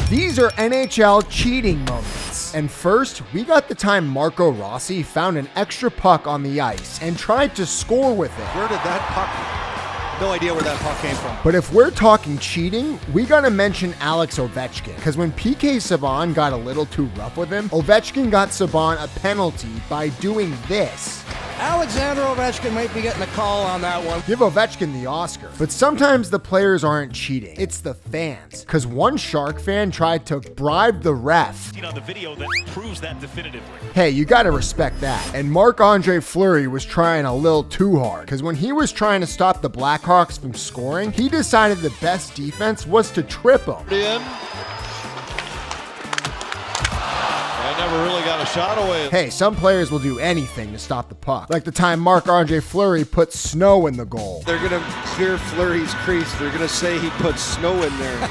These are NHL cheating moments. And first, we got the time Marco Rossi found an extra puck on the ice and tried to score with it. Where did that puck? No idea where that puck came from. But if we're talking cheating, we gotta mention Alex Ovechkin, because when PK Subban got a little too rough with him, Ovechkin got Subban a penalty by doing this. Alexander Ovechkin might be getting a call on that one. Give Ovechkin the Oscar. But sometimes the players aren't cheating. It's the fans. Because one Shark fan tried to bribe the ref. On the video that proves that definitively. Hey, you gotta respect that. And Marc-Andre Fleury was trying a little too hard. Because when he was trying to stop the Blackhawks from scoring, he decided the best defense was to trip him. Never really got a shot away. Hey, some players will do anything to stop the puck. Like the time Marc-Andre Fleury put snow in the goal. They're going to clear Fleury's crease. They're going to say he put snow in there.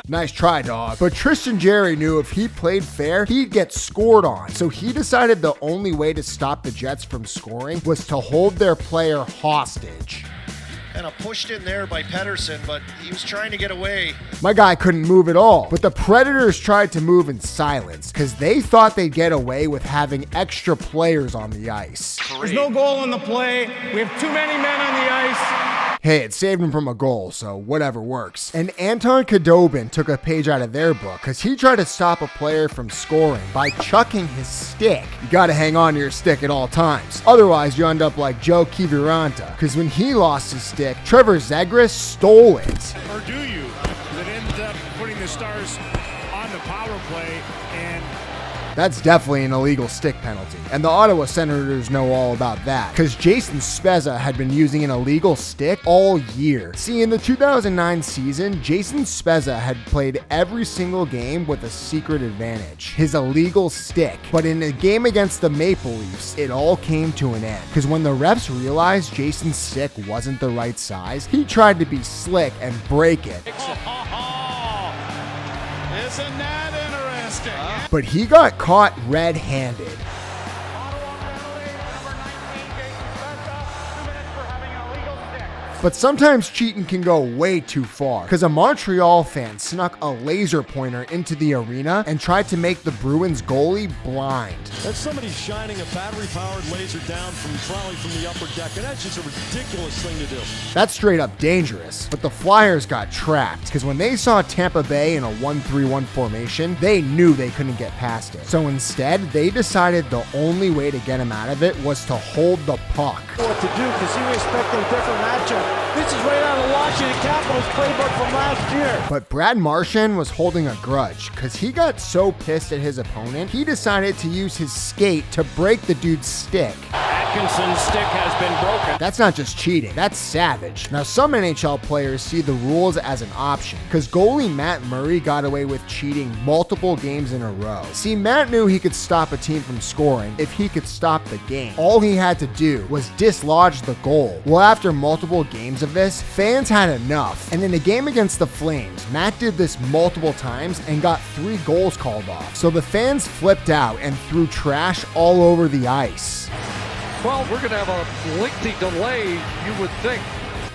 Nice try, dog. But Tristan Jarry knew if he played fair, he'd get scored on. So he decided the only way to stop the Jets from scoring was to hold their player hostage. Kind of pushed in there by Pettersson, but he was trying to get away. My guy couldn't move at all, but the Predators tried to move in silence because they thought they'd get away with having extra players on the ice. There's no goal in the play. We have too many men on the ice. Hey, it saved him from a goal, so whatever works. And Anton Khudobin took a page out of their book because he tried to stop a player from scoring by chucking his stick. You gotta hang on to your stick at all times. Otherwise, you end up like Joe Kiviranta, because when he lost his stick, Trevor Zegras stole it. Or do you? That ends up putting the Stars on the power play, and that's definitely an illegal stick penalty. And the Ottawa Senators know all about that, because Jason Spezza had been using an illegal stick all year. See, in the 2009 season, Jason Spezza had played every single game with a secret advantage, his illegal stick. But in a game against the Maple Leafs, it all came to an end, because when the refs realized Jason's stick wasn't the right size, he tried to be slick and break it. isn't that interesting? But he got caught red-handed. But sometimes cheating can go way too far, because a Montreal fan snuck a laser pointer into the arena and tried to make the Bruins goalie blind. That's somebody shining a battery-powered laser down probably from the upper deck, and that's just a ridiculous thing to do. That's straight up dangerous, but the Flyers got trapped, because when they saw Tampa Bay in a 1-3-1 formation, they knew they couldn't get past it. So instead, they decided the only way to get him out of it was to hold the puck. What to do, because he was expecting a different matchup. This is right out of the Washington Capitals playbook from last year. But Brad Marchand was holding a grudge, because he got so pissed at his opponent, he decided to use his skate to break the dude's stick. Atkinson's stick has been broken. That's not just cheating, that's savage. Now, some NHL players see the rules as an option, because goalie Matt Murray got away with cheating multiple games in a row. See, Matt knew he could stop a team from scoring if he could stop the game. All he had to do was dislodge the goal. Well, after multiple games of this, fans had enough. And in a game against the Flames, Matt did this multiple times and got 3 goals called off. So the fans flipped out and threw trash all over the ice. Well, we're going to have a lengthy delay, you would think.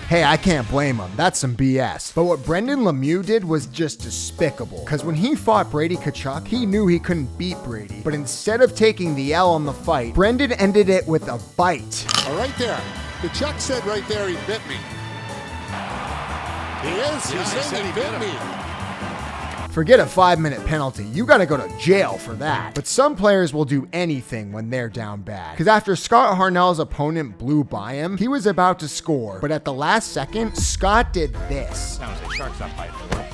Hey, I can't blame him. That's some BS. But what Brendan Lemieux did was just despicable. Because when he fought Brady Tkachuk, he knew he couldn't beat Brady. But instead of taking the L on the fight, Brendan ended it with a bite. Right there. Tkachuk said right there he bit me. He is. He said he bit me. Forget a 5-minute penalty. You gotta go to jail for that. But some players will do anything when they're down bad. Because after Scott Harnell's opponent blew by him, he was about to score. But at the last second, Scott did this. Sharks up by 4.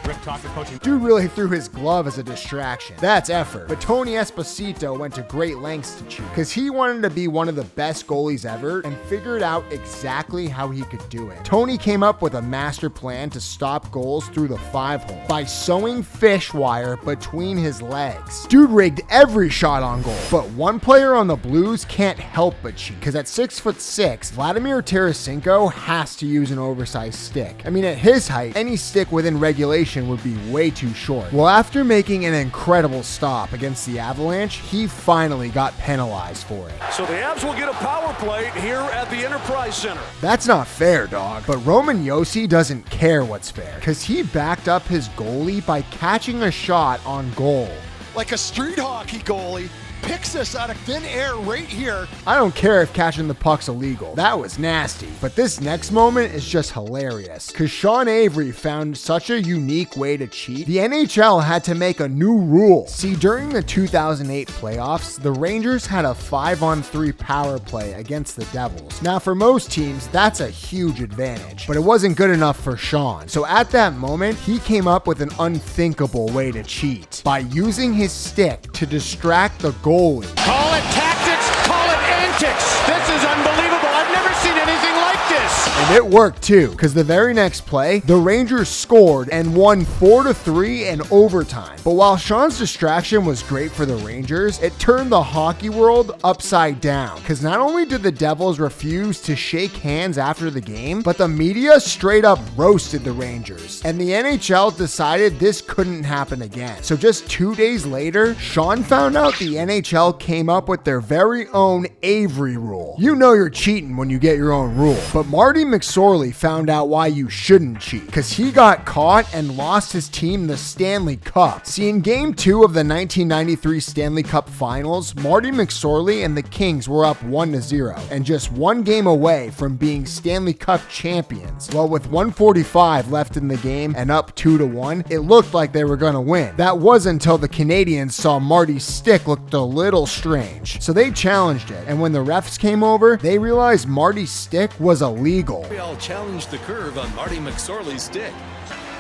Rick talking coaching. Dude really threw his glove as a distraction. That's effort. But Tony Esposito went to great lengths to cheat, because he wanted to be one of the best goalies ever and figured out exactly how he could do it. Tony came up with a master plan to stop goals through the 5-hole by sewing fish wire between his legs. Dude rigged every shot on goal. But one player on the Blues can't help but cheat, because at 6'6", Vladimir Tarasenko has to use an oversized stick. I mean, at his height, any stick within regulation suspension would be way too short. Well, after making an incredible stop against the Avalanche, he finally got penalized for it. So the Avs will get a power play here at the Enterprise Center. That's not fair, dog. But Roman Josi doesn't care what's fair, because he backed up his goalie by catching a shot on goal. Like a street hockey goalie. Picks this out of thin air right here. I don't care if catching the puck's illegal. That was nasty. But this next moment is just hilarious, because Sean Avery found such a unique way to cheat. The NHL had to make a new rule. See, during the 2008 playoffs, the Rangers had a 5-on-3 power play against the Devils. Now, for most teams, that's a huge advantage, but it wasn't good enough for Sean. So at that moment, he came up with an unthinkable way to cheat by using his stick to distract the goalie. Call it tactics, call it antics. This is unbelievable. I've never seen anything like this. And it worked too, because the very next play, the Rangers scored and won 4-3 in overtime. But while Sean's distraction was great for the Rangers, it turned the hockey world upside down, because not only did the Devils refuse to shake hands after the game, but the media straight up roasted the Rangers. And the NHL decided this couldn't happen again. So just 2 days later, Sean found out the NHL came up with their very own Avery rule. You know you're cheating when you get your own rule. But Marty McSorley found out why you shouldn't cheat, because he got caught and lost his team the Stanley Cup. See, in Game 2 of the 1993 Stanley Cup Finals, Marty McSorley and the Kings were up 1-0 and just one game away from being Stanley Cup champions. Well, with 1:45 left in the game and up 2-1, it looked like they were going to win. That was until the Canadians saw Marty's stick looked a little strange. So they challenged it, and when the refs came over, they realized Marty's stick was illegal. We all challenged the curve on Marty McSorley's stick,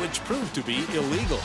which proved to be illegal.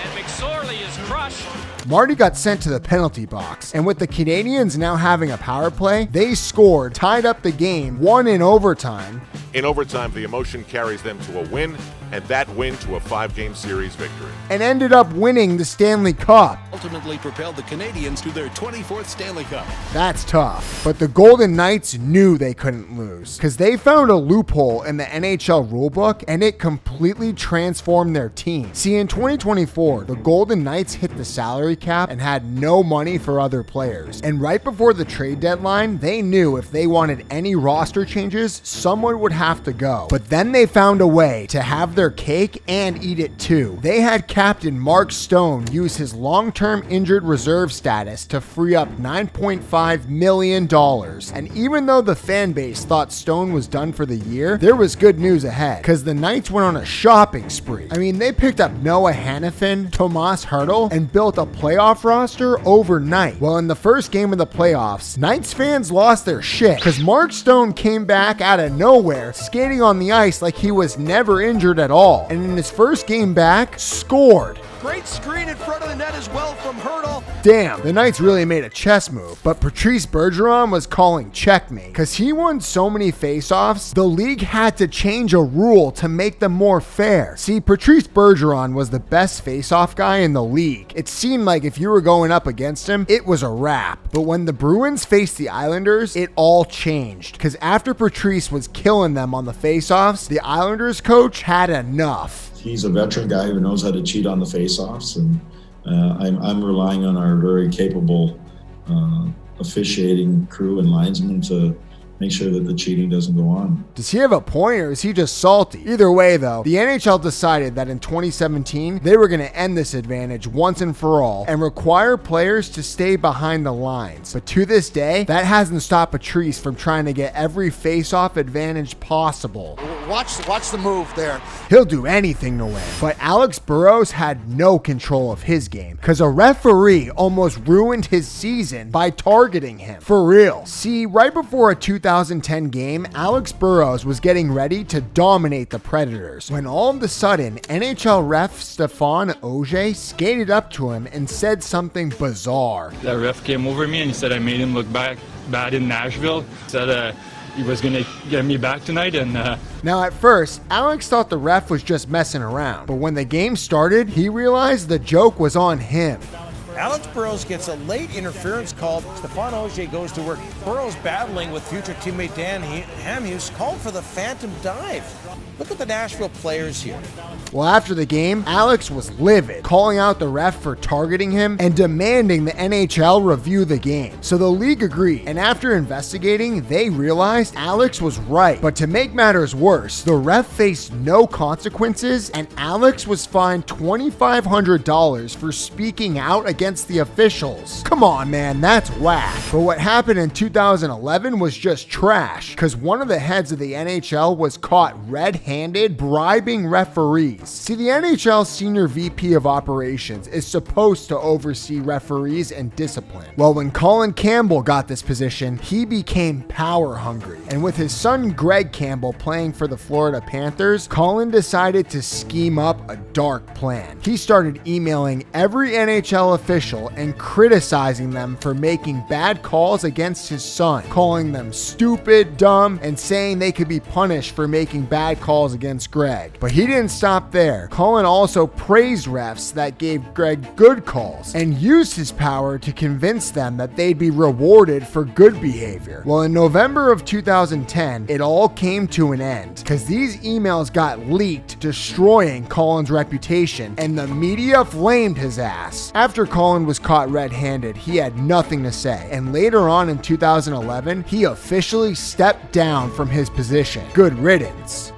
And McSorley is crushed. Marty got sent to the penalty box, and with the Canadians now having a power play, they scored, tied up the game, won in overtime. In overtime, the emotion carries them to a win, and that win to a 5-game series victory. And ended up winning the Stanley Cup. Ultimately propelled the Canadians to their 24th Stanley Cup. That's tough. But the Golden Knights knew they couldn't lose, because they found a loophole in the NHL rulebook, and it completely transformed their team. See, in 2024, the Golden Knights hit the salary cap and had no money for other players. And right before the trade deadline, they knew if they wanted any roster changes, someone would have to go. But then they found a way to have their cake and eat it too. They had captain Mark Stone use his long-term injured reserve status to free up $9.5 million. And even though the fan base thought Stone was done for the year, there was good news ahead, because the Knights went on a shopping spree. I mean, they picked up Noah Hannafin, Tomas Hertl, and built a playoff roster overnight. Well, in the first game of the playoffs, Knights fans lost their shit, because Mark Stone came back out of nowhere, skating on the ice like he was never injured at all. And in his first game back, scored. Great screen in front of the net as well from Hertl. Damn, the Knights really made a chess move. But Patrice Bergeron was calling checkmate, because he won so many faceoffs, the league had to change a rule to make them more fair. See, Patrice Bergeron was the best faceoff guy in the league. It seemed like if you were going up against him, it was a wrap. But when the Bruins faced the Islanders, it all changed, because after Patrice was killing them on the faceoffs, the Islanders coach had enough. He's a veteran guy who knows how to cheat on the faceoffs, and I'm relying on our very capable officiating crew and linesmen to make sure that the cheating doesn't go on. Does he have a point, or is he just salty? Either way, though, the NHL decided that in 2017, they were going to end this advantage once and for all and require players to stay behind the lines. But to this day, that hasn't stopped Patrice from trying to get every face-off advantage possible. Watch the move there. He'll do anything to win. But Alex Burrows had no control of his game, because a referee almost ruined his season by targeting him. For real. See, right before a 2010 game, Alex Burrows was getting ready to dominate the Predators, when all of a sudden, NHL ref Stefan Auger skated up to him and said something bizarre. The ref came over me and he said I made him look bad in Nashville. He said he was going to get me back tonight. And Now at first, Alex thought the ref was just messing around, but when the game started, he realized the joke was on him. Alex Burrows gets a late interference call. Stefan Auger goes to work. Burrows battling with future teammate Dan Hamhuis called for the phantom dive. Look at the Nashville players here. Well, after the game, Alex was livid, calling out the ref for targeting him and demanding the NHL review the game. So the league agreed, and after investigating, they realized Alex was right. But to make matters worse, the ref faced no consequences, and Alex was fined $2,500 for speaking out against the officials. Come on, man, that's whack. But what happened in 2011 was just trash, because one of the heads of the NHL was caught red-handed bribing referees. See, the NHL Senior VP of Operations is supposed to oversee referees and discipline. Well, when Colin Campbell got this position, he became power hungry. And with his son Greg Campbell playing for the Florida Panthers, Colin decided to scheme up a dark plan. He started emailing every NHL official and criticizing them for making bad calls against his son, calling them stupid, dumb, and saying they could be punished for making bad calls against Greg. But he didn't stop there. Colin also praised refs that gave Greg good calls and used his power to convince them that they'd be rewarded for good behavior. Well, in November of 2010, it all came to an end because these emails got leaked, destroying Colin's reputation, and the media flamed his ass. After Colin was caught red-handed, he had nothing to say, and later on in 2011, he officially stepped down from his position. Good riddance.